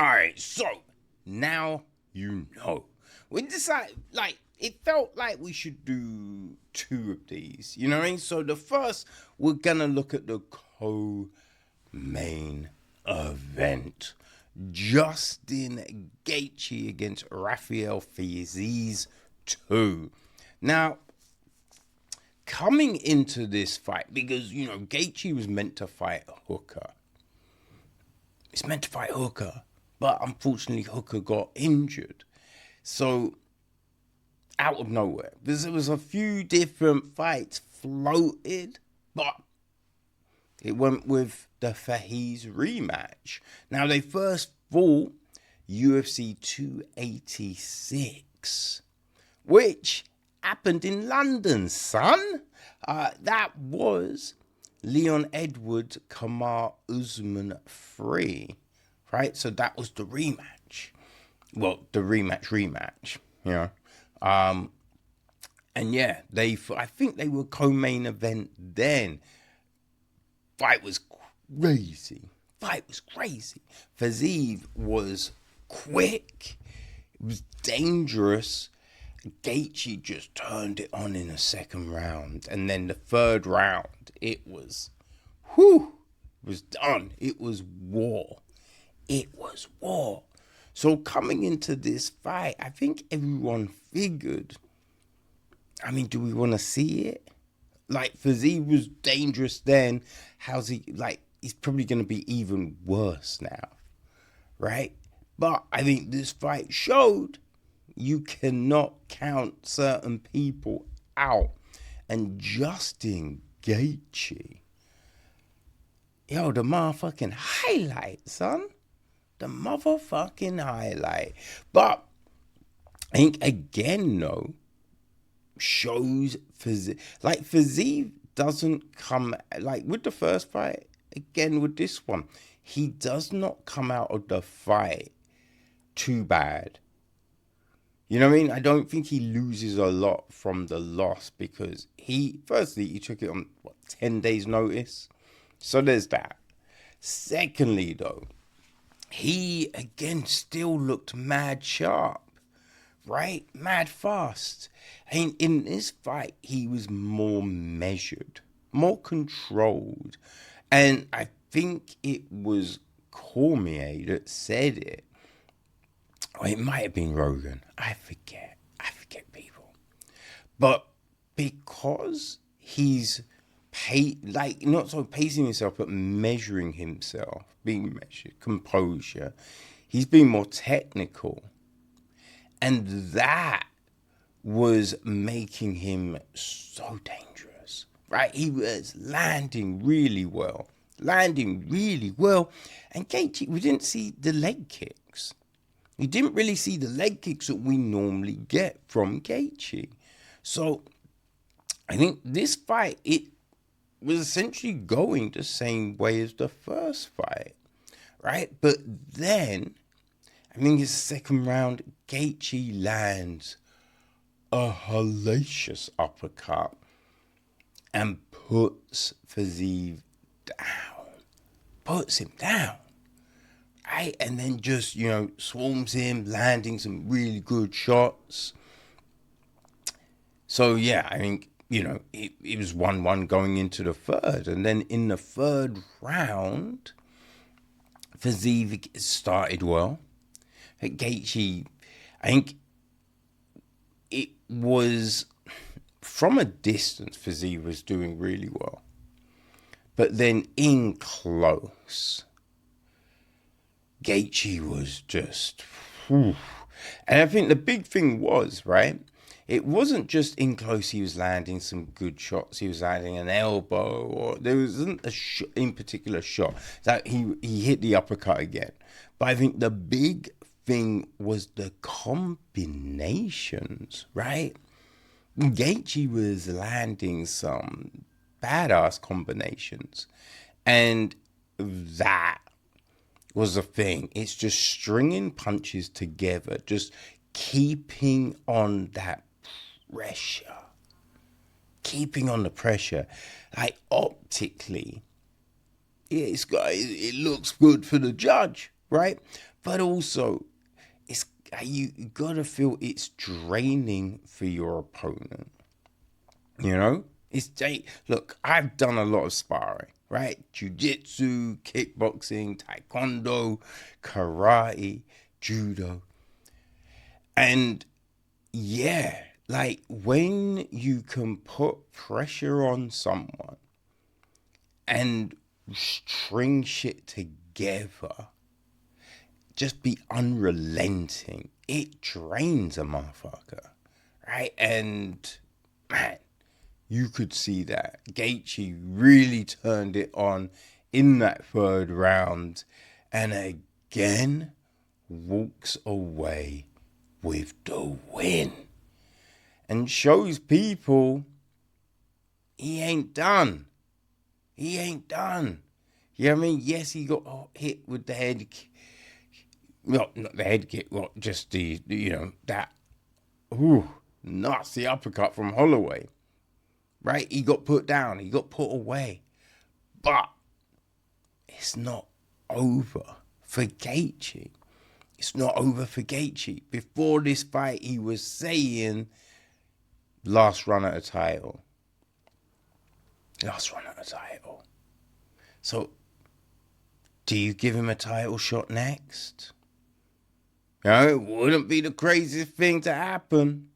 Alright, so now you know. We decided, it felt like we should do two of these. You know what I mean? So the first, we're gonna look at the co-main event. Justin Gaethje against Rafael Fiziev 2. Now, coming into this fight, because, Gaethje was meant to fight Hooker. It's meant to fight Hooker. But unfortunately, Hooker got injured. So, out of nowhere, there was a few different fights floated, but it went with the Fiziev rematch. Now, they first fought UFC 286, which happened in London, son. That was Leon Edwards, Kamaru Usman 3. Right, so that was the rematch. Well, the rematch, and yeah, I think they were co-main event then. Fight was crazy. Fiziev was quick. It was dangerous. Gaethje just turned it on in the second round, and then the third round, it was done. It was war. So coming into this fight, I think everyone figured, do we want to see it? Fiziev was dangerous then. How's he, he's probably going to be even worse now, right? But I think this fight showed you cannot count certain people out. And Justin Gaethje, the motherfucking highlight, son. The motherfucking highlight. But I think again, though, shows Fiziev doesn't come, with the first fight, again with this one, he does not come out of the fight too bad. You know what I mean? I don't think he loses a lot from the loss because he took it on 10 days notice. So there's that. Secondly, though, he, again, still looked mad sharp, right? Mad fast. And in this fight, he was more measured, more controlled. And I think it was Cormier that said it. Or it might have been Rogan. I forget people. But because he's not so pacing himself, but measuring himself, being measured, composure. He's being more technical. And that was making him so dangerous, right? He was landing really well. And Gaethje, we didn't see the leg kicks. We didn't really see the leg kicks that we normally get from Gaethje. So I think this fight, it was essentially going the same way as the first fight, right? But then, I think his second round, Gaethje lands a hellacious uppercut and puts Fiziev down, right? And then just, swarms him, landing some really good shots. So, yeah, I think, it was 1-1 going into the third. And then in the third round, Fiziev started well. Gaethje, I think it was from a distance, Fiziev was doing really well. But then in close, Gaethje was just... And I think the big thing was, right, it wasn't just in close he was landing some good shots. He was landing an elbow, or there wasn't a in particular shot that he hit the uppercut again. But I think the big thing was the combinations, right? Gaethje was landing some badass combinations, and that was the thing. It's just stringing punches together, just keeping on that pressure. Keeping on the pressure. Optically, it looks good for the judge, right? But also, it's you gotta feel it's draining for your opponent. You know, look. I've done a lot of sparring, right? Jiu-jitsu, kickboxing, taekwondo, karate, judo, and yeah, like when you can put pressure on someone and string shit together, just be unrelenting. It drains a motherfucker, right? And man, you could see that Gaethje really turned it on in that third round, and again walks away with the win, and shows people he ain't done. He ain't done. You know what I mean? Yes, he got hit with the head. Well, not the head kick. Well, just that nasty uppercut from Holloway. Right? He got put down. He got put away. But it's not over for Gaethje. It's not over for Gaethje. Before this fight, he was saying last run at a title. Last run at a title. So, do you give him a title shot next? You know, it wouldn't be the craziest thing to happen.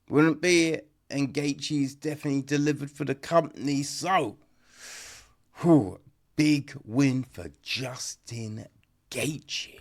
Wouldn't be it. And Gaethje's definitely delivered for the company. So, big win for Justin Gaethje.